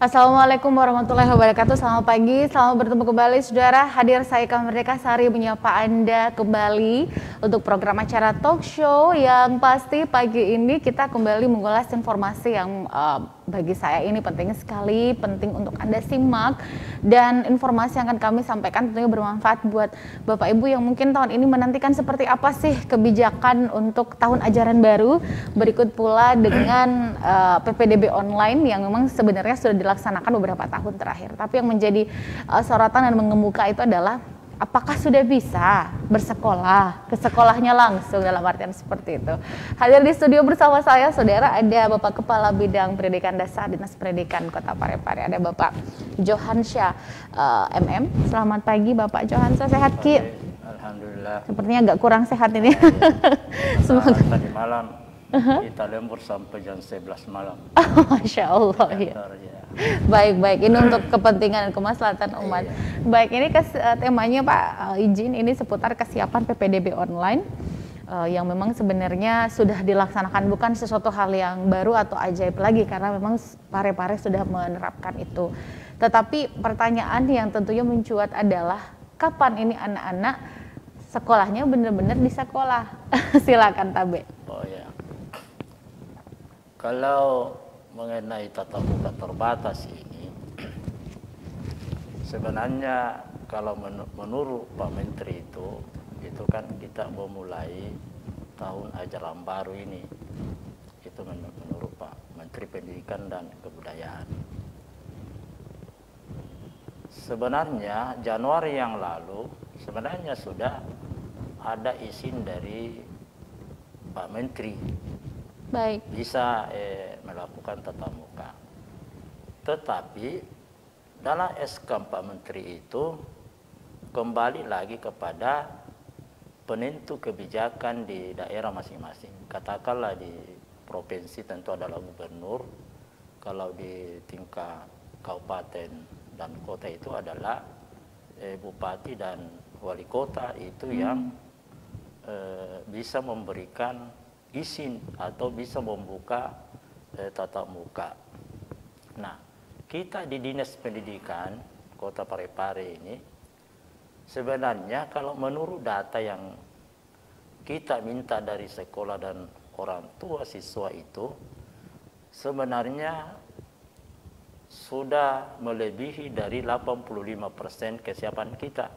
Assalamualaikum warahmatullahi wabarakatuh. Selamat pagi, selamat bertemu kembali saudara. Hadir saya Ika Merdeka Sari menyapa Anda kembali untuk program acara talk show yang pasti pagi ini kita kembali mengulas informasi yang bagi saya ini penting sekali, penting untuk Anda simak, dan informasi yang akan kami sampaikan tentunya bermanfaat buat Bapak Ibu yang mungkin tahun ini menantikan seperti apa sih kebijakan untuk tahun ajaran baru, berikut pula dengan PPDB online yang memang sebenarnya sudah dilaksanakan beberapa tahun terakhir. Tapi yang menjadi sorotan dan mengemuka itu adalah apakah sudah bisa bersekolah, ke sekolahnya langsung dalam artian seperti itu. Hadir di studio bersama saya, saudara, ada Bapak Kepala Bidang Pendidikan Dasar Dinas Pendidikan Kota Parepare, ada Bapak Johansyah MM. Selamat pagi Bapak Johansyah, sehat Ki? Alhamdulillah. Sepertinya agak kurang sehat ini. Semoga tadi malam kita lembur sampai jam 11 malam. Masya Allah ya. Baik, ini untuk kepentingan dan kemaslahatan umat. Baik, ini temanya Pak, izin ini seputar kesiapan PPDB online yang memang sebenarnya sudah dilaksanakan, bukan sesuatu hal yang baru atau ajaib lagi karena memang Parepare sudah menerapkan itu. Tetapi pertanyaan yang tentunya mencuat adalah kapan ini anak-anak sekolahnya benar-benar di sekolah? Silakan Tabe. Oh ya. Kalau mengenai tatap muka terbatas ini, sebenarnya kalau menurut Pak Menteri itu kan kita memulai tahun ajaran baru ini. Itu menurut Pak Menteri Pendidikan dan Kebudayaan. Sebenarnya Januari yang lalu sebenarnya sudah ada izin dari Pak Menteri. Baik. Bisa melakukan tatap muka. Tetapi dalam SK Pak Menteri itu kembali lagi kepada penentu kebijakan di daerah masing-masing. Katakanlah di provinsi tentu adalah gubernur, kalau di tingkat kabupaten dan kota itu adalah bupati dan wali kota itu yang bisa memberikan izin atau bisa membuka tatap muka. Nah, kita di Dinas Pendidikan Kota Parepare ini sebenarnya kalau menurut data yang kita minta dari sekolah dan orang tua siswa itu sebenarnya sudah melebihi dari 85% kesiapan kita,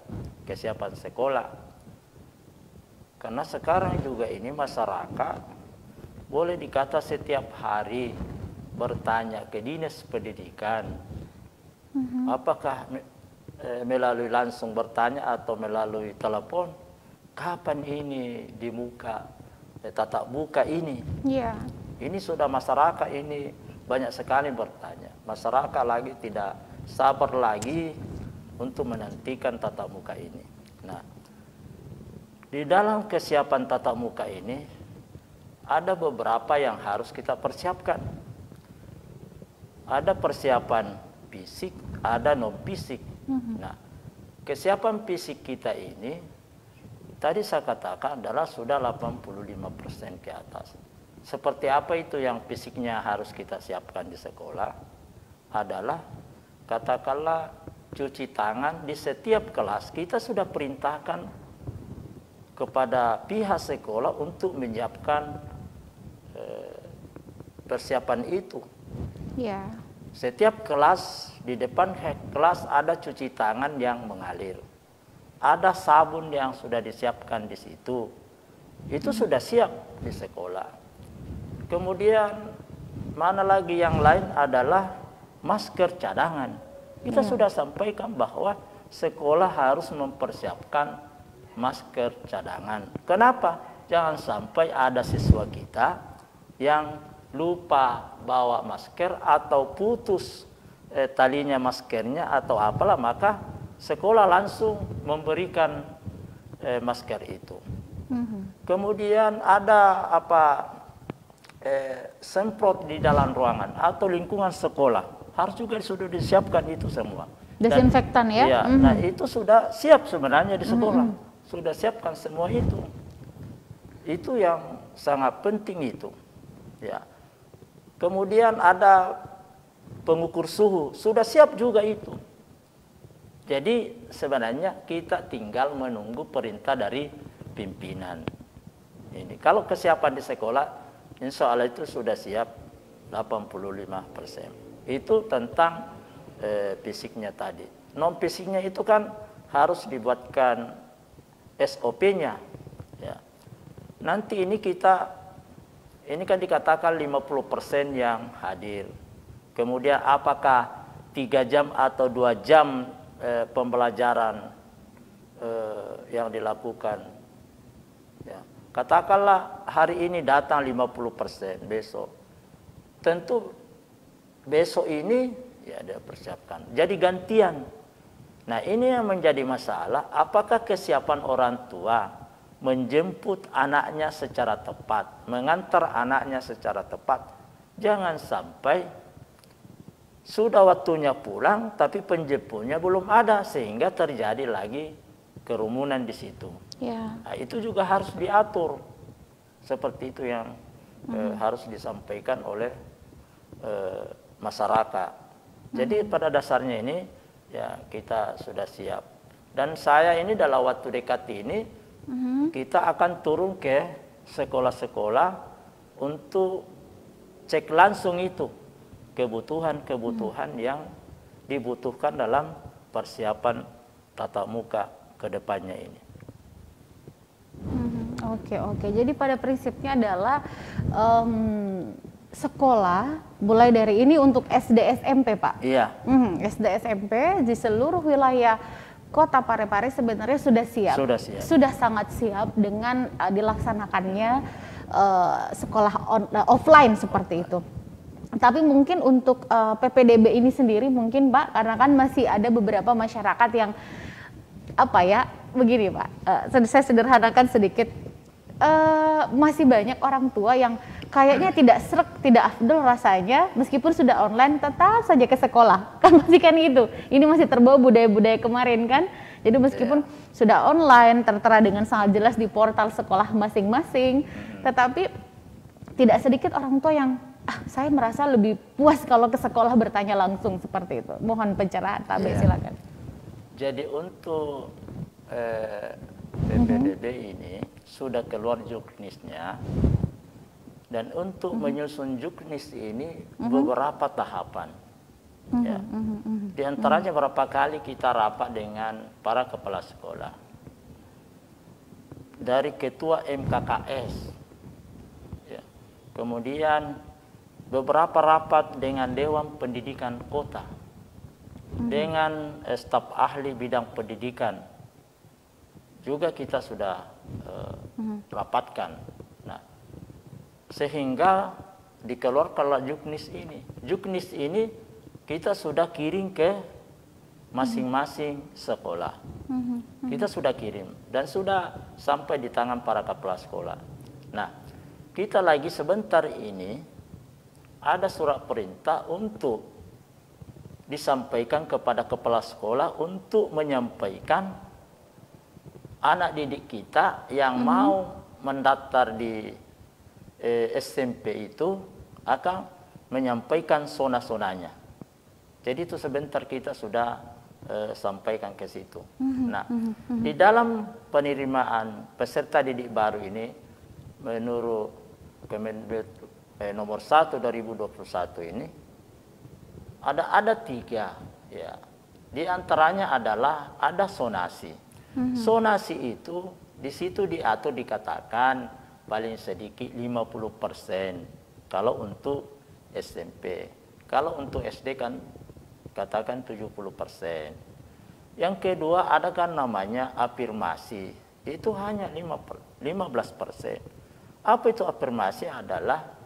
kesiapan sekolah. Karena sekarang juga ini masyarakat boleh dikata setiap hari bertanya ke Dinas Pendidikan, apakah melalui langsung bertanya atau melalui telepon, kapan ini dibuka tatap muka ini? Iya. Ini sudah masyarakat ini banyak sekali bertanya. Masyarakat lagi tidak sabar lagi untuk menantikan tatap muka ini. Nah, di dalam kesiapan tatap muka ini ada beberapa yang harus kita persiapkan. Ada persiapan fisik, ada non fisik. Nah, kesiapan fisik kita ini tadi saya katakan adalah sudah 85% ke atas. Seperti apa itu yang fisiknya harus kita siapkan di sekolah? Adalah katakanlah cuci tangan di setiap kelas. Kita sudah perintahkan kepada pihak sekolah untuk menyiapkan persiapan itu. Ya. Setiap kelas, di depan kelas ada cuci tangan yang mengalir. Ada sabun yang sudah disiapkan di situ. Itu sudah siap di sekolah. Kemudian mana lagi yang lain adalah masker cadangan. Kita sudah sampaikan bahwa sekolah harus mempersiapkan masker cadangan. Kenapa? Jangan sampai ada siswa kita yang lupa bawa masker atau putus talinya maskernya atau apalah, maka sekolah langsung memberikan masker itu. Kemudian ada semprot di dalam ruangan atau lingkungan sekolah harus juga sudah disiapkan itu semua. Desinfektan ya? Iya, nah itu sudah siap sebenarnya di sekolah. Sudah siapkan semua itu. Itu yang sangat penting itu. Ya. Kemudian ada pengukur suhu, sudah siap juga itu. Jadi sebenarnya kita tinggal menunggu perintah dari pimpinan. Ini kalau kesiapan di sekolah, insya Allah itu sudah siap 85%. Itu tentang fisiknya tadi. Non fisiknya itu kan harus dibuatkan SOP-nya. Ya. Nanti ini kan dikatakan 50% yang hadir. Kemudian apakah 3 jam atau 2 jam pembelajaran yang dilakukan. Ya. Katakanlah hari ini datang 50%, besok. Tentu besok ini ya dia persiapkan. Jadi gantian. Nah ini yang menjadi masalah, apakah kesiapan orang tua menjemput anaknya secara tepat, mengantar anaknya secara tepat. Jangan sampai sudah waktunya pulang, tapi penjemputnya belum ada, sehingga terjadi lagi kerumunan di situ. Ya. Nah, itu juga harus diatur. Seperti itu yang harus disampaikan oleh masyarakat. Jadi pada dasarnya ini ya kita sudah siap. Dan saya ini dalam waktu dekat ini kita akan turun ke sekolah-sekolah untuk cek langsung itu kebutuhan-kebutuhan yang dibutuhkan dalam persiapan tatap muka ke depannya ini. Oke. Jadi pada prinsipnya adalah sekolah mulai dari ini untuk SD SMP, Pak. Iya. SD SMP di seluruh wilayah Kota Parepare sebenarnya sudah siap. Sudah sangat siap dengan dilaksanakannya sekolah offline seperti itu. Tapi mungkin untuk PPDB ini sendiri mungkin Pak, karena kan masih ada beberapa masyarakat yang begini Pak, saya sederhanakan sedikit, masih banyak orang tua yang kayaknya tidak afdol rasanya meskipun sudah online tetap saja ke sekolah, kan masih kan gitu. Ini masih terbawa budaya-budaya kemarin kan. Jadi meskipun sudah online tertera dengan sangat jelas di portal sekolah masing-masing, tetapi tidak sedikit orang tua yang saya merasa lebih puas kalau ke sekolah bertanya langsung seperti itu. Mohon pencerahan, Tabe, silakan. Jadi untuk PPDB ini sudah keluar juknisnya, dan untuk menyusun juknis ini beberapa tahapan. Ya. Di antaranya berapa kali kita rapat dengan para kepala sekolah, dari ketua MKKS, ya. Kemudian beberapa rapat dengan Dewan Pendidikan Kota, dengan staf ahli bidang pendidikan, juga kita sudah rapatkan. Nah, sehingga dikeluarkanlah juknis ini. Juknis ini kita sudah kirim ke masing-masing sekolah. Kita sudah kirim dan sudah sampai di tangan para kepala sekolah. Nah, kita lagi sebentar ini ada surat perintah untuk disampaikan kepada kepala sekolah untuk menyampaikan anak didik kita yang mau mendaftar di SMP itu akan menyampaikan zona-zonanya. Jadi itu sebentar kita sudah sampaikan ke situ. Nah, di dalam penerimaan peserta didik baru ini menurut Kemendikbud nomor 1 2021 ini ada 3 ya. Di antaranya adalah ada zonasi. Zonasi itu di situ diatur, dikatakan paling sedikit 50% kalau untuk SMP. Kalau untuk SD kan katakan 70%. Yang kedua ada kan namanya afirmasi. Itu hanya 15%. Apa itu afirmasi? Adalah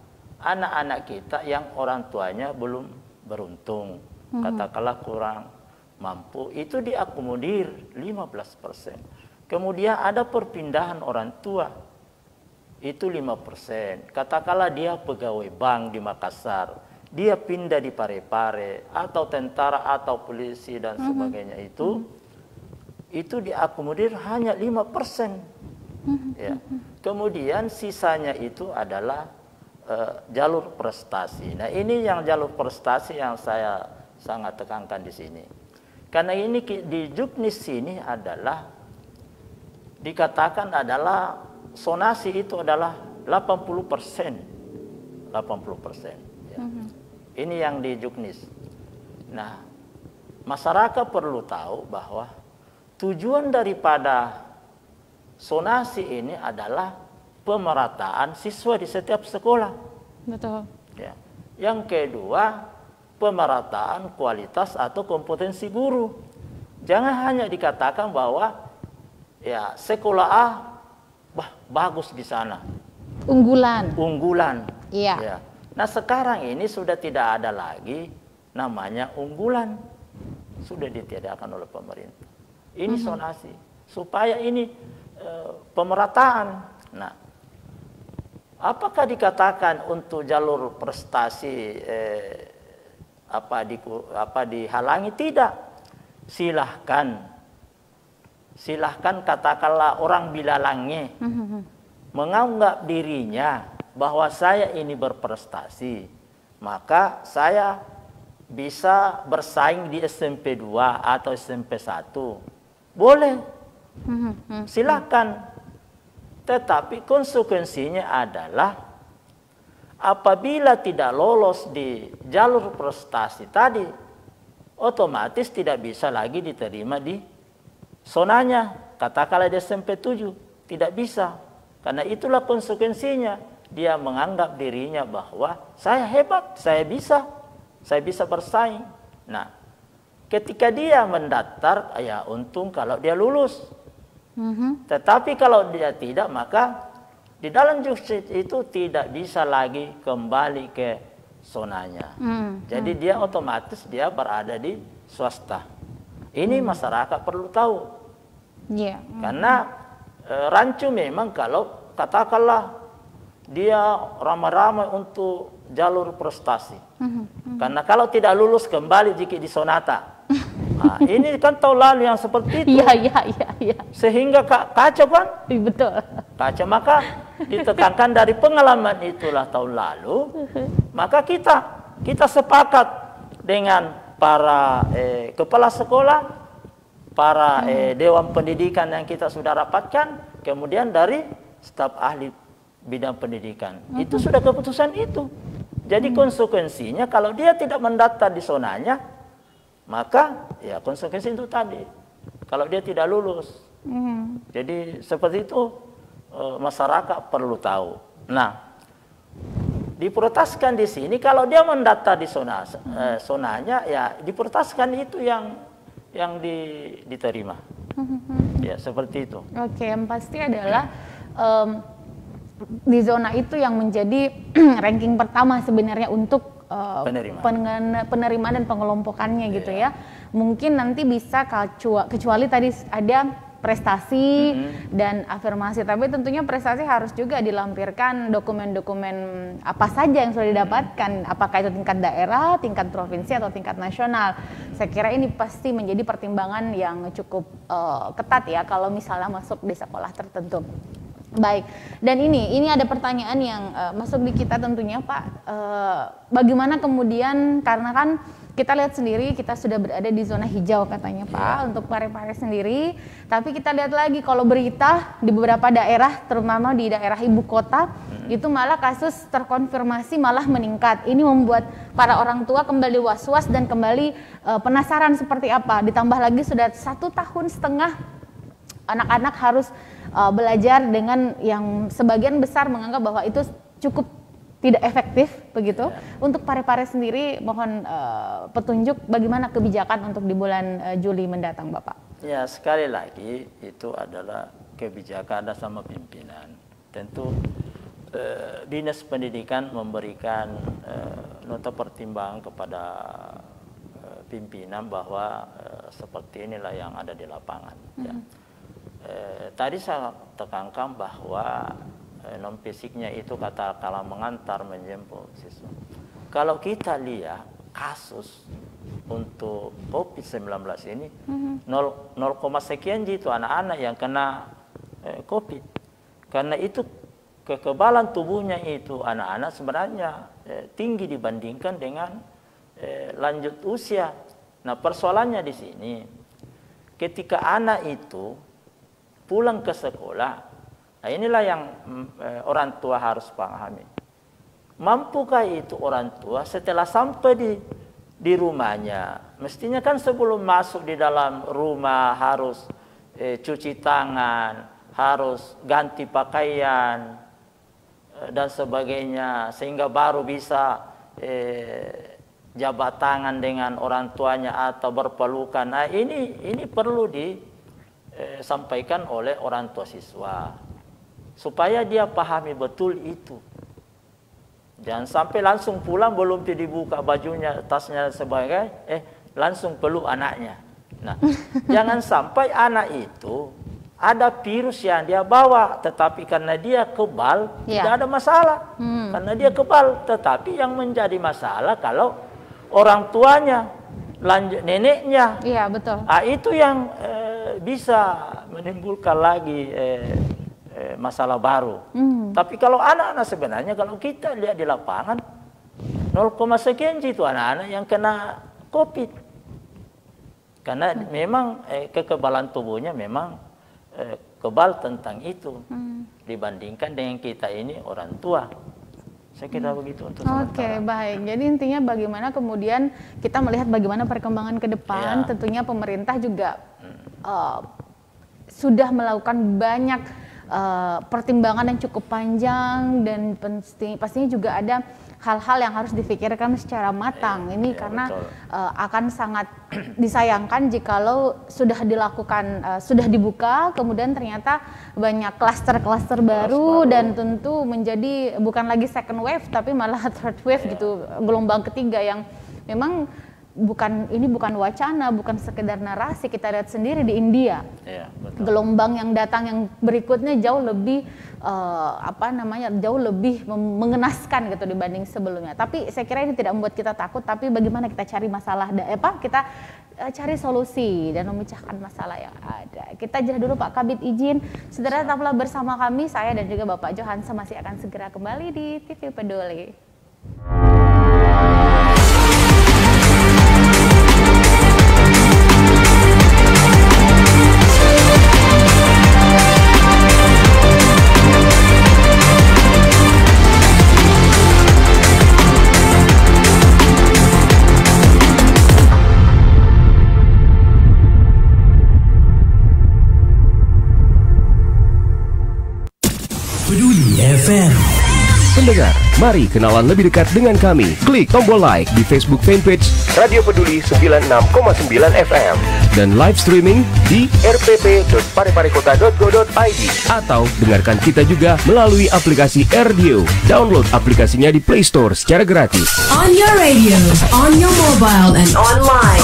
anak-anak kita yang orang tuanya belum beruntung, katakanlah kurang mampu, itu diakomodir 15%. Kemudian ada perpindahan orang tua, itu 5%. Katakanlah dia pegawai bank di Makassar, dia pindah di Parepare, atau tentara atau polisi dan sebagainya, itu diakomodir hanya 5%. Ya. Kemudian sisanya itu adalah jalur prestasi. Nah, ini yang jalur prestasi yang saya sangat tekankan di sini. Karena ini di Juknis sini adalah dikatakan adalah sonasi itu adalah 80%. 80%. Ya. Ini yang di Juknis. Nah, masyarakat perlu tahu bahwa tujuan daripada sonasi ini adalah pemerataan siswa di setiap sekolah. Betul. Ya. Yang kedua, pemerataan kualitas atau kompetensi guru. Jangan hanya dikatakan bahwa ya sekolah A bagus di sana. Unggulan. Iya. Ya. Nah, sekarang ini sudah tidak ada lagi namanya unggulan. Sudah ditiadakan oleh pemerintah. Ini sonasi supaya ini pemerataan. Nah, apakah dikatakan untuk jalur prestasi dihalangi? Tidak. Silahkan katakanlah orang bilalangnya menganggap dirinya bahwa saya ini berprestasi, maka saya bisa bersaing di SMP 2 atau SMP 1. Boleh. Silakan. Tetapi konsekuensinya adalah apabila tidak lolos di jalur prestasi tadi, otomatis tidak bisa lagi diterima di sonanya. Katakanlah di SMP 7, tidak bisa. Karena itulah konsekuensinya. Dia menganggap dirinya bahwa saya hebat, saya bisa bersaing. Nah, ketika dia mendaftar, ya untung kalau dia lulus. Tetapi kalau dia tidak, maka di dalam Juknis itu tidak bisa lagi kembali ke sonanya. Jadi dia otomatis dia berada di swasta. Ini masyarakat perlu tahu. Karena rancu memang kalau katakanlah dia ramai-ramai untuk jalur prestasi. Karena kalau tidak lulus kembali jika di sonata. Nah, ini kan tahun lalu yang seperti itu. Iya. Sehingga kacau kan? Betul. Kacau, maka ditekankan dari pengalaman itulah tahun lalu. Maka kita sepakat dengan para kepala sekolah, para dewan pendidikan yang kita sudah rapatkan, kemudian dari staf ahli bidang pendidikan. Itu sudah keputusan itu. Jadi konsekuensinya kalau dia tidak mendaftar di sonanya, maka ya konsekuensi itu tadi. Kalau dia tidak lulus. Jadi seperti itu masyarakat perlu tahu. Nah, diprotaskan di sini kalau dia mendaftar di sonanya ya diprotaskan itu yang diterima. Ya seperti itu. Oke, yang pasti adalah di zona itu yang menjadi ranking pertama sebenarnya untuk penerimaan dan pengelompokannya gitu ya. Mungkin nanti bisa kecuali tadi ada prestasi dan afirmasi, tapi tentunya prestasi harus juga dilampirkan dokumen-dokumen apa saja yang sudah didapatkan, apakah itu tingkat daerah, tingkat provinsi atau tingkat nasional. Saya kira ini pasti menjadi pertimbangan yang cukup ketat ya kalau misalnya masuk di sekolah tertentu. Baik, dan ini ada pertanyaan yang masuk di kita tentunya Pak, bagaimana kemudian, karena kan kita lihat sendiri kita sudah berada di zona hijau katanya Pak untuk Parepare sendiri, tapi kita lihat lagi kalau berita di beberapa daerah, terutama di daerah ibu kota, itu malah kasus terkonfirmasi malah meningkat. Ini membuat para orang tua kembali was-was dan kembali penasaran seperti apa, ditambah lagi sudah 1,5 tahun anak-anak harus belajar dengan yang sebagian besar menganggap bahwa itu cukup tidak efektif begitu. Untuk Parepare sendiri mohon petunjuk bagaimana kebijakan untuk di bulan Juli mendatang Bapak. Ya, sekali lagi itu adalah kebijakan atas sama pimpinan. Tentu Dinas Pendidikan memberikan nota pertimbangan kepada pimpinan bahwa seperti inilah yang ada di lapangan. Ya. Tadi saya tekankan bahwa non fisiknya itu katakanlah mengantar menjemput siswa. Kalau kita lihat kasus untuk COVID-19 ini 0, sekian itu anak-anak yang kena COVID. Karena itu kekebalan tubuhnya itu anak-anak sebenarnya tinggi dibandingkan dengan lanjut usia. Nah, persoalannya di sini, ketika anak itu pulang ke sekolah, nah inilah yang orang tua harus pahami. Mampukah itu orang tua setelah sampai di rumahnya? Mestinya kan sebelum masuk di dalam rumah harus cuci tangan, harus ganti pakaian dan sebagainya, sehingga baru bisa jabat tangan dengan orang tuanya atau berpelukan. Nah, ini perlu disampaikan oleh orang tua siswa supaya dia pahami betul itu. Jangan sampai langsung pulang belum dibuka bajunya, tasnya sebagai langsung peluk anaknya. Nah, jangan sampai anak itu ada virus yang dia bawa, tetapi karena dia kebal tidak ada masalah. Karena dia kebal, tetapi yang menjadi masalah kalau orang tuanya, lanjut neneknya. Iya, betul. Itu yang bisa menimbulkan lagi masalah baru. Tapi kalau anak-anak sebenarnya kalau kita lihat di lapangan 0, sekian itu anak-anak yang kena COVID. Karena memang kekebalan tubuhnya memang kebal tentang itu dibandingkan dengan kita ini orang tua. Saya kira begitu untuk sementara. Oke, baik. Jadi intinya bagaimana kemudian kita melihat bagaimana perkembangan ke depan. Tentunya pemerintah juga sudah melakukan banyak pertimbangan yang cukup panjang, dan pastinya juga ada hal-hal yang harus difikirkan secara matang. Ini karena akan sangat disayangkan jikalau sudah dilakukan, sudah dibuka, kemudian ternyata banyak klaster-klaster baru dan tentu menjadi bukan lagi second wave tapi malah third wave gitu, gelombang ketiga yang memang bukan wacana, bukan sekedar narasi. Kita lihat sendiri di India, gelombang yang datang yang berikutnya jauh lebih jauh lebih mengenaskan gitu dibanding sebelumnya. Tapi saya kira ini tidak membuat kita takut, tapi bagaimana kita cari masalah, kita cari solusi dan memecahkan masalah yang ada. Kita jeda dulu Pak Kabid, izin. Saudara tetaplah bersama kami, saya dan juga Bapak Johansa masih akan segera kembali di TV Peduli. Peduli FM. Pendengar, mari kenalan lebih dekat dengan kami. Klik tombol like di Facebook fanpage Radio Peduli 96,9 FM dan live streaming di rpp.pareparekota.go.id, atau dengarkan kita juga melalui aplikasi RDio. Download aplikasinya di Play Store secara gratis. On your radio, on your mobile, and online.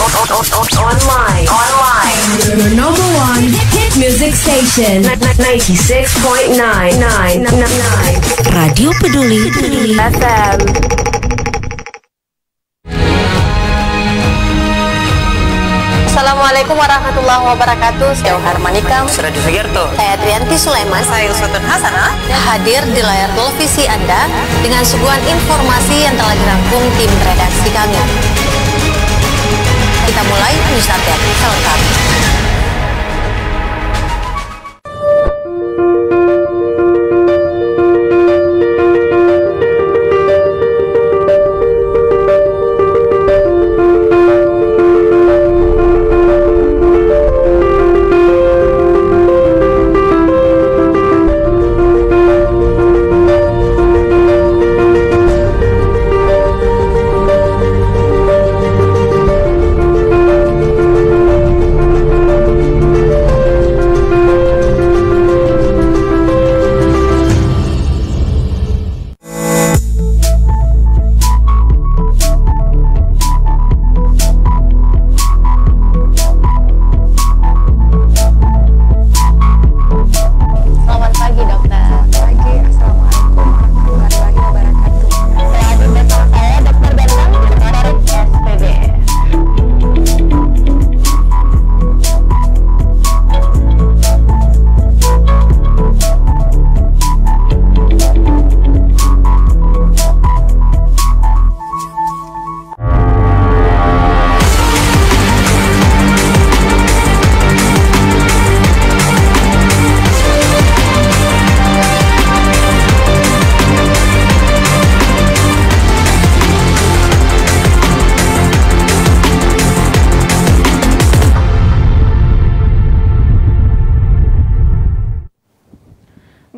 Your number one hit music station 96.9 Radio Peduli FM. Assalamualaikum warahmatullahi wabarakatuh. Saya Harmanika, Suradi Sugiarto, saya Trianti Sulaiman, saya Uswatun Hasanah, hadir di layar televisi Anda dengan suguhan informasi yang telah dirangkum tim redaksi kami. Kita mulai news update selengkapnya.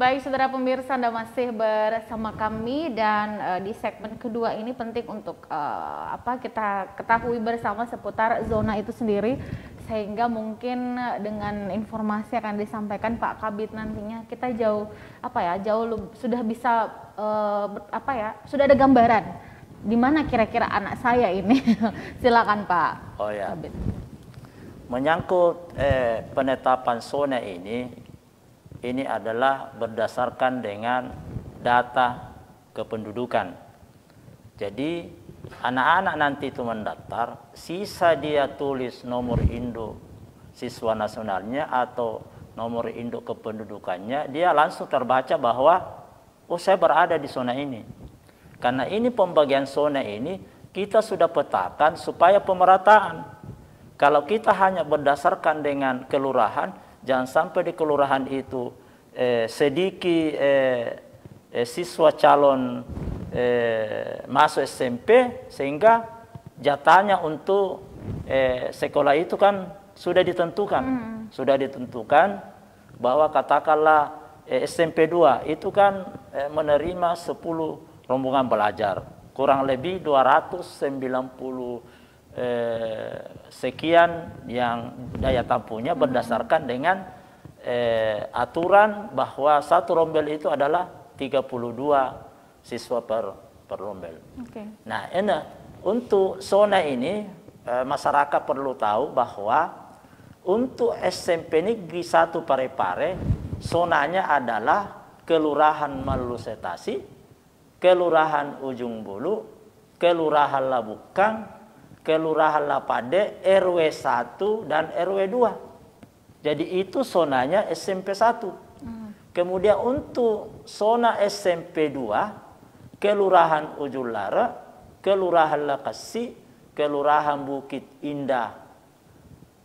Baik, saudara pemirsa, Anda masih bersama kami dan di segmen kedua ini penting untuk kita ketahui bersama seputar zona itu sendiri, sehingga mungkin dengan informasi akan disampaikan Pak Kabid nantinya kita jauh sudah bisa sudah ada gambaran di mana kira-kira anak saya ini. Silakan Pak Kabid. Menyangkut penetapan zona ini adalah berdasarkan dengan data kependudukan. Jadi anak-anak nanti itu mendaftar, sisa dia tulis nomor induk siswa nasionalnya atau nomor induk kependudukannya, dia langsung terbaca bahwa saya berada di zona ini. Karena ini pembagian zona ini kita sudah petakan supaya pemerataan. Kalau kita hanya berdasarkan dengan kelurahan, jangan sampai di kelurahan itu sedikit siswa calon masuk SMP, sehingga jatahnya untuk sekolah itu kan sudah ditentukan. Sudah ditentukan bahwa katakanlah SMP 2 itu kan menerima 10 rombongan belajar. Kurang lebih 290 sekian yang daya tampungnya berdasarkan dengan aturan bahwa satu rombel itu adalah 32 siswa per rombel. Nah, untuk zona ini masyarakat perlu tahu bahwa untuk SMP Negeri 1 Parepare zonanya adalah Kelurahan Malusetasi, Kelurahan Ujung Bulu, Kelurahan Labukang, Kelurahan Lapade, RW 1 dan RW 2. Jadi itu zonanya SMP 1. Kemudian untuk zona SMP 2, Kelurahan Ujung Lara, Kelurahan Lakasi, Kelurahan Bukit Indah,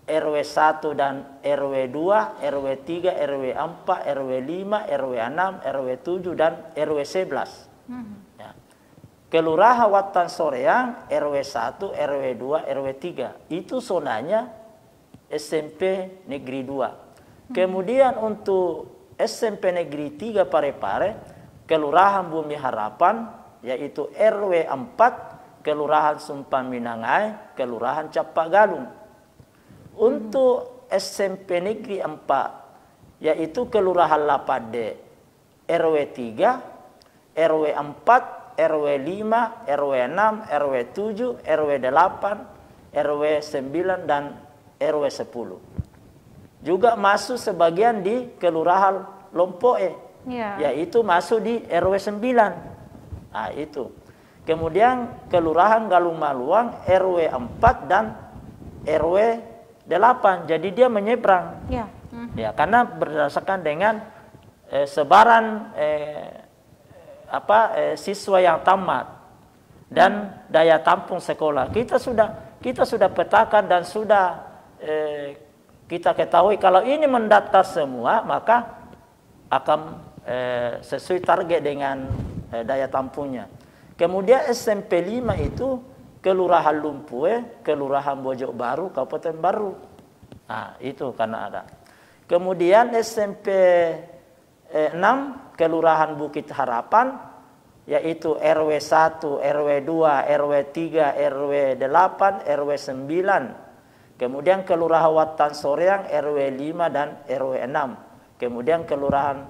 RW 1 dan RW 2, RW 3, RW 4, RW 5, RW 6, RW 7 dan RW 11. Kelurahan Watan Soreang, RW 1, RW 2, RW 3. Itu zonanya SMP Negeri 2. Kemudian untuk SMP Negeri 3 Parepare, Kelurahan Bumi Harapan, yaitu RW 4, Kelurahan Sumpah Minangai, Kelurahan Capak Galung. Untuk SMP Negeri 4, yaitu Kelurahan Lapade, RW 3, RW 4, RW 5, RW 6, RW 7, RW 8, RW 9, dan RW 10. Juga masuk sebagian di Kelurahan Lompoe, yaitu masuk di RW 9. Nah, itu. Kemudian Kelurahan Galung Maluang, RW 4 dan RW 8. Jadi dia menyeberang. Ya, karena berdasarkan dengan sebaran siswa yang tamat dan daya tampung sekolah. Kita sudah petakan dan sudah kita ketahui kalau ini mendaftar semua, maka akan sesuai target dengan daya tampungnya. Kemudian SMP 5 itu Kelurahan Lumpue, Kelurahan Bojok Baru, Kabupaten Baru. Nah, itu karena ada. Kemudian SMP 6 Kelurahan Bukit Harapan, yaitu RW 1, RW 2, RW 3, RW 8, RW 9. Kemudian Kelurahan Watan Soreang, RW 5 dan RW 6. Kemudian Kelurahan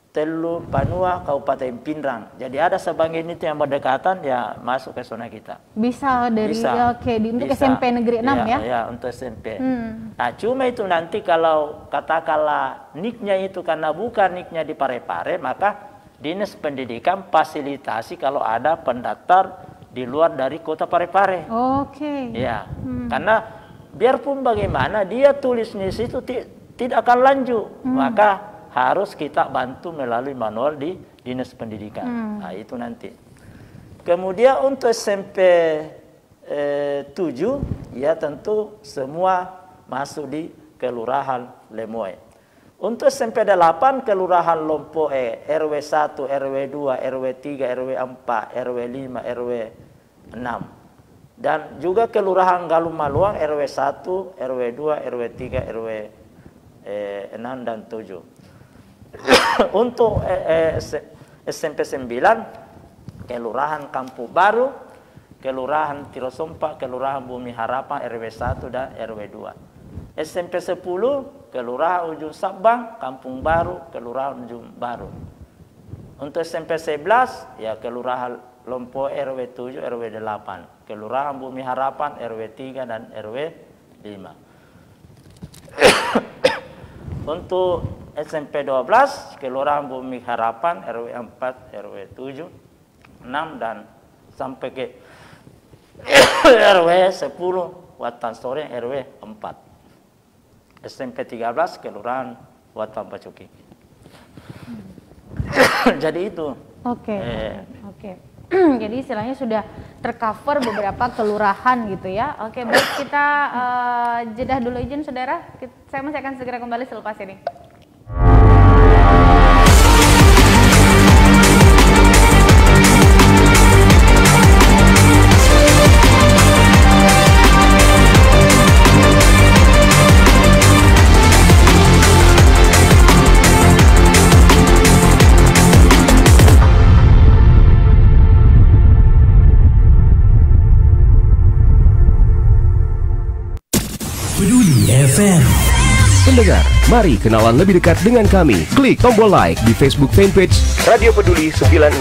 Telu Panua, Kabupaten Pindrang. Jadi ada sebagian itu yang berdekatan, ya masuk ke zona kita. Bisa dari untuk SMP Negeri 6 ya? Ya, untuk SMP. Nah, cuma itu nanti kalau katakanlah NIK-nya itu karena bukan NIK-nya di Parepare, maka Dinas Pendidikan fasilitasi kalau ada pendaftar di luar dari kota Parepare. Ya, karena biarpun bagaimana dia tulisnya situ tidak akan lanjut, maka harus kita bantu melalui manual di Dinas Pendidikan. Nah, itu nanti. Kemudian untuk SMP 7, ya tentu semua masuk di Kelurahan Lemoe. Untuk SMP 8, Kelurahan Lompoe, RW 1, RW 2, RW 3, RW 4, RW 5, RW 6. Dan juga Kelurahan Galung Maluang, RW 1, RW 2, RW 3, RW 6 dan 7. Untuk SMP 9, Kelurahan Kampung Baru, Kelurahan Tirosompa, Kelurahan Bumi Harapan RW 1 dan RW 2. SMP 10, Kelurahan Ujung Sabang, Kampung Baru, Kelurahan Ujung Baru. Untuk SMP 11, ya Kelurahan Lompo RW 7, RW 8. Kelurahan Bumi Harapan RW 3 dan RW 5. Untuk SMP 12, Kelurahan Bumi Harapan RW 4, RW 7, 6 dan sampai ke RW 10, Watan Sore RW 4. SMP 13, Kelurahan Watan Pacuki. Jadi itu. Oke. Jadi istilahnya sudah tercover beberapa kelurahan gitu ya. Oke, baik, kita jeda dulu izin saudara. Saya masih akan segera kembali selepas ini. Peduli FM. Pendengar, mari kenalan lebih dekat dengan kami. Klik tombol like di Facebook fanpage Radio Peduli 96,9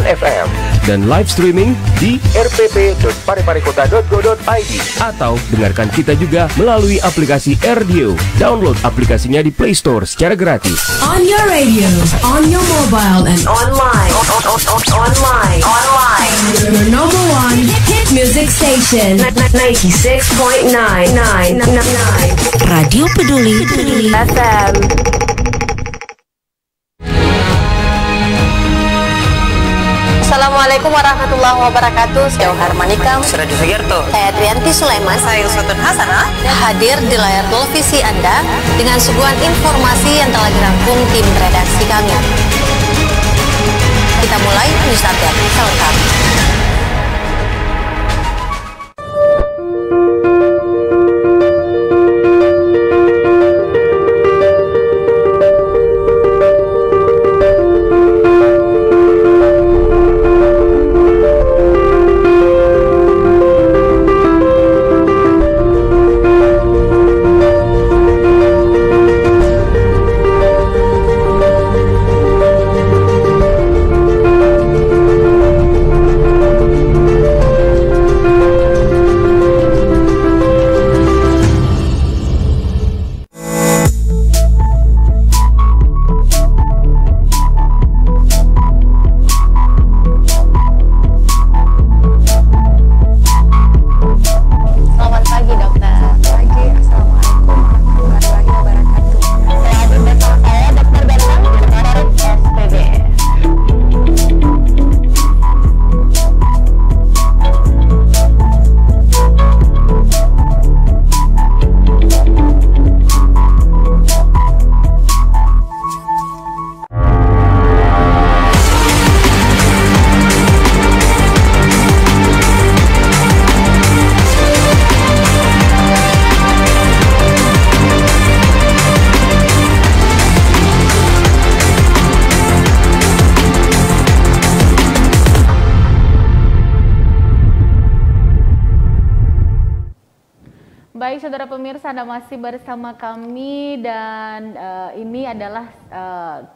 FM dan live streaming di rpp.pareparekota.go.id atau dengarkan kita juga melalui aplikasi RDio. Download aplikasinya di Play Store secara gratis. On your radio, on your mobile, and online. Online. Your number one hit music station. 96.9. Radio Peduli FM. Assalamualaikum warahmatullahi wabarakatuh. Saya Harmanika, Suradi Sugiarto, saya Trianti Sulaiman, saya Uswatun Hasanah, hadir di layar televisi Anda dengan suguhan informasi yang telah dirangkum tim redaksi kami. Kita mulai news update selengkap. Baik saudara pemirsa, Anda masih bersama kami dan ini adalah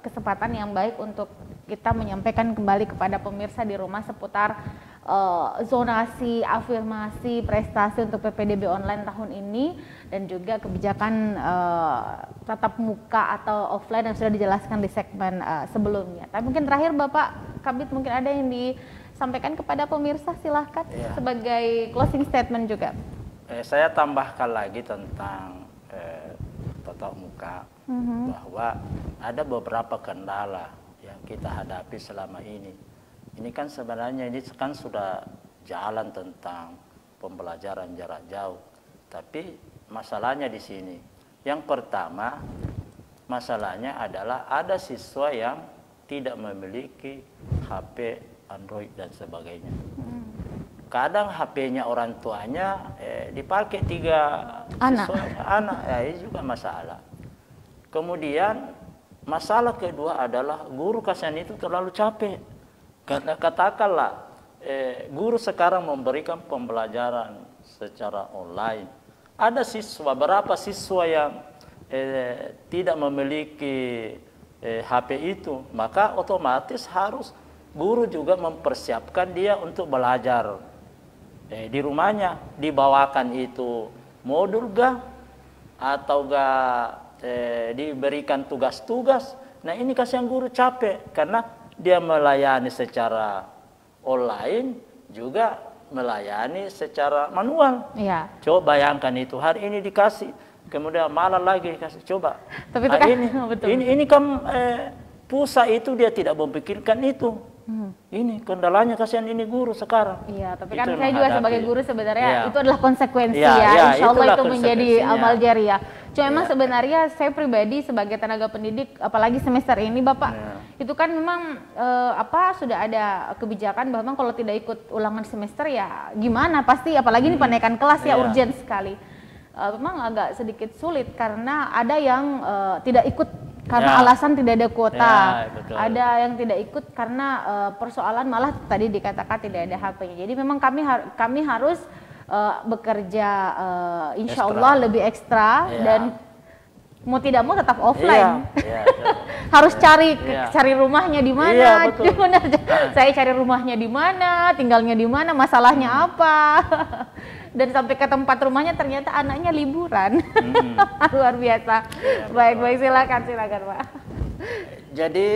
kesempatan yang baik untuk kita menyampaikan kembali kepada pemirsa di rumah seputar zonasi, afirmasi, prestasi untuk PPDB online tahun ini dan juga kebijakan tatap muka atau offline yang sudah dijelaskan di segmen sebelumnya. Tapi mungkin terakhir Bapak Kabid mungkin ada yang disampaikan kepada pemirsa, silahkan sebagai closing statement juga. Saya tambahkan lagi tentang tatap muka bahwa ada beberapa kendala yang kita hadapi selama ini. Ini kan sebenarnya ini kan sudah jalan tentang pembelajaran jarak jauh, tapi masalahnya di sini. Yang pertama, masalahnya adalah ada siswa yang tidak memiliki HP, Android dan sebagainya. Kadang HP-nya orang tuanya dipakai 3 anak, ya ini juga masalah. Kemudian masalah kedua adalah guru kasihan itu terlalu capek. Karena katakanlah guru sekarang memberikan pembelajaran secara online. Ada berapa siswa yang tidak memiliki HP itu, maka otomatis harus guru juga mempersiapkan dia untuk belajar di rumahnya, dibawakan itu modul atau diberikan tugas-tugas. Nah ini kasihan guru capek karena dia melayani secara online juga melayani secara manual. Iya. Coba bayangkan itu hari ini dikasih, kemudian malam lagi dikasih. Coba. Tapi itu kan betul. Ini kan pusat itu dia tidak memikirkan itu. Ini kendalanya kasihan ini guru sekarang. Iya, tapi itu kan saya juga sebagai guru sebenarnya itu adalah konsekuensi ya. Insya Allah itu menjadi amal jariah. Cuma emang sebenarnya saya pribadi sebagai tenaga pendidik, apalagi semester ini Bapak, itu kan memang sudah ada kebijakan bahwa kalau tidak ikut ulangan semester ya gimana, pasti apalagi ini penaikan kelas ya urgent sekali. Memang agak sedikit sulit karena ada yang tidak ikut karena alasan tidak ada kuota, ada yang tidak ikut karena persoalan malah tadi dikatakan tidak ada HP-nya. Jadi memang kami harus bekerja insya Allah lebih ekstra dan mau tidak mau tetap offline. Harus cari rumahnya di mana. Saya cari rumahnya di mana, tinggalnya di mana, masalahnya apa. Dan sampai ke tempat rumahnya ternyata anaknya liburan. Luar biasa. Baik, silakan Pak. Jadi,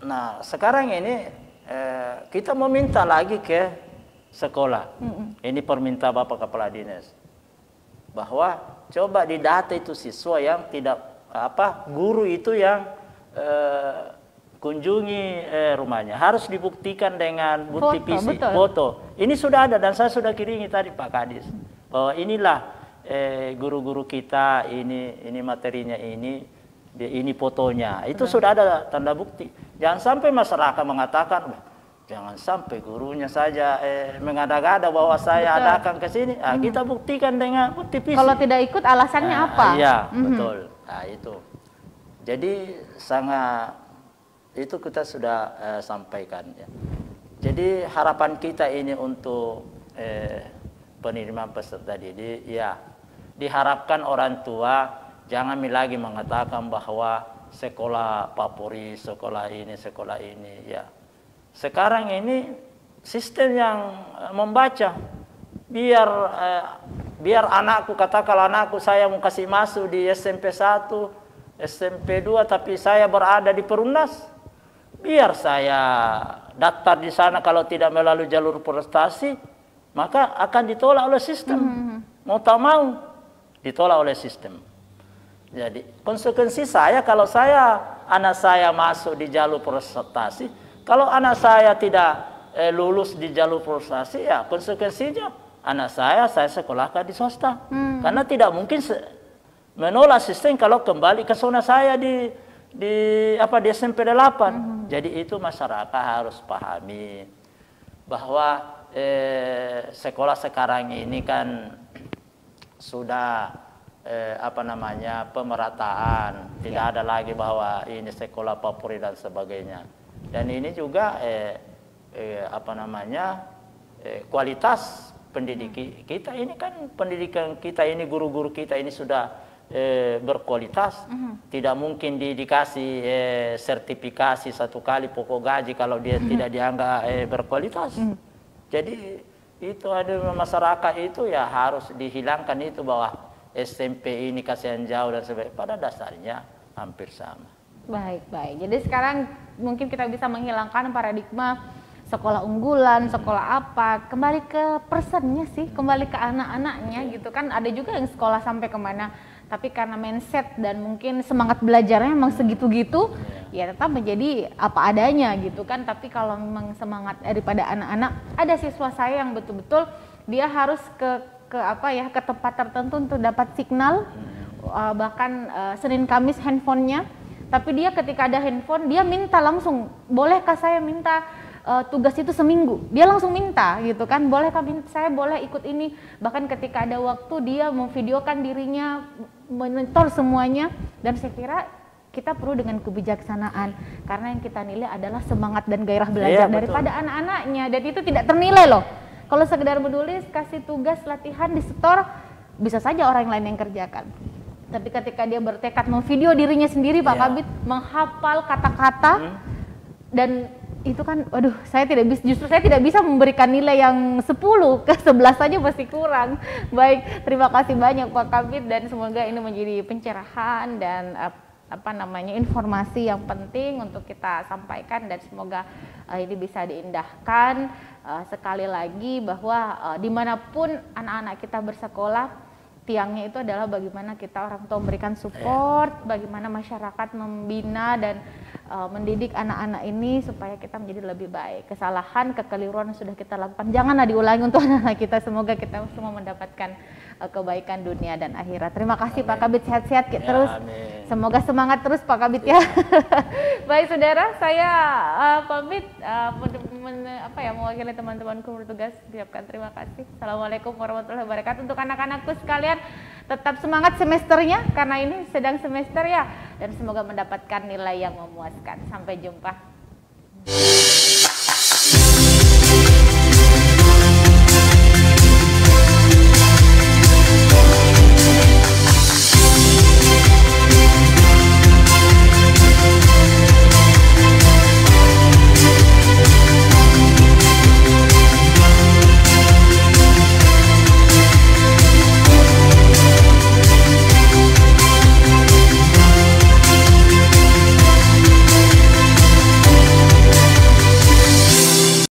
nah sekarang ini kita meminta lagi ke sekolah. Ini permintaan Bapak Kepala Dinas bahwa coba didata itu siswa yang tidak guru itu yang kunjungi rumahnya harus dibuktikan dengan bukti fisik, foto. Ini sudah ada dan saya sudah kirimi tadi Pak Kadis bahwa inilah guru-guru kita, ini materinya, ini fotonya. Itu sudah ada tanda bukti. Jangan sampai masyarakat mengatakan jangan sampai gurunya saja mengada-gada bahwa saya adakan ke sini. Kita buktikan dengan bukti fisik. Kalau tidak ikut alasannya apa? Iya, betul. Nah, itu. Jadi itu kita sudah sampaikan ya. Jadi harapan kita ini untuk penerimaan peserta didik ya, diharapkan orang tua jangan lagi mengatakan bahwa sekolah favorit, sekolah ini ya. Sekarang ini sistem yang membaca biar anakku, katakanlah anakku saya mau kasih masuk di SMP 1, SMP 2 tapi saya berada di Perumnas. Biar saya daftar di sana kalau tidak melalui jalur prestasi, maka akan ditolak oleh sistem. Mau tak mau, ditolak oleh sistem. Jadi konsekuensi saya kalau anak saya masuk di jalur prestasi, kalau anak saya tidak lulus di jalur prestasi, ya konsekuensinya anak saya sekolahkan di swasta. Karena tidak mungkin menolak sistem kalau kembali ke zona saya di SMP 8. Jadi itu masyarakat harus pahami bahwa sekolah sekarang ini kan sudah pemerataan, tidak ada lagi bahwa ini sekolah favorit dan sebagainya. Dan ini juga kualitas pendidik kita ini kan, pendidikan kita ini, guru-guru kita ini sudah berkualitas. Tidak mungkin dikasih sertifikasi 1 kali pokok gaji kalau dia tidak dianggap berkualitas. Jadi itu ada masyarakat itu ya harus dihilangkan itu bahwa SMP ini kasihan jauh dan sebagainya. Pada dasarnya hampir sama. Baik. Jadi sekarang mungkin kita bisa menghilangkan paradigma sekolah unggulan, sekolah apa, kembali ke personnya sih, kembali ke anak-anaknya gitu kan. Ada juga yang sekolah sampai kemana, tapi karena mindset dan mungkin semangat belajarnya memang segitu-gitu, ya tetap menjadi apa adanya gitu kan. Tapi kalau memang semangat daripada anak-anak, ada siswa saya yang betul-betul dia harus ke tempat tertentu untuk dapat signal, bahkan Senin Kamis handphonenya, tapi dia ketika ada handphone dia minta langsung, bolehkah saya minta tugas itu seminggu, dia langsung minta gitu kan, boleh kami, saya boleh ikut ini, bahkan ketika ada waktu dia memvideokan dirinya, mentor semuanya. Dan saya kira kita perlu dengan kebijaksanaan, karena yang kita nilai adalah semangat dan gairah belajar daripada anak-anaknya, dan itu tidak ternilai loh. Kalau sekedar menulis, kasih tugas latihan di setor, bisa saja orang lain yang kerjakan. Tapi ketika dia bertekad memvideo dirinya sendiri, Pak Kabid, menghafal kata-kata, dan itu kan, waduh, justru saya tidak bisa memberikan nilai yang 10, ke 11 saja masih kurang. Baik, terima kasih banyak Pak Kabid, dan semoga ini menjadi pencerahan dan informasi yang penting untuk kita sampaikan, dan semoga ini bisa diindahkan. Sekali lagi bahwa dimanapun anak-anak kita bersekolah, tiangnya itu adalah bagaimana kita orang tua memberikan support, bagaimana masyarakat membina dan mendidik anak-anak ini supaya kita menjadi lebih baik. Kesalahan, kekeliruan yang sudah kita lakukan janganlah diulangi untuk anak-anak kita. Semoga kita semua mendapatkan kebaikan dunia dan akhirat. Terima kasih Pak Kabid, sehat-sehat terus. Amin. Semoga semangat terus Pak Kabid ya. Baik saudara, saya pamit mewakili teman-temanku bertugas. Ucapkan terima kasih. Assalamualaikum warahmatullahi wabarakatuh. Untuk anak-anakku sekalian, tetap semangat semesternya karena ini sedang semester ya, dan semoga mendapatkan nilai yang memuaskan. Sampai jumpa.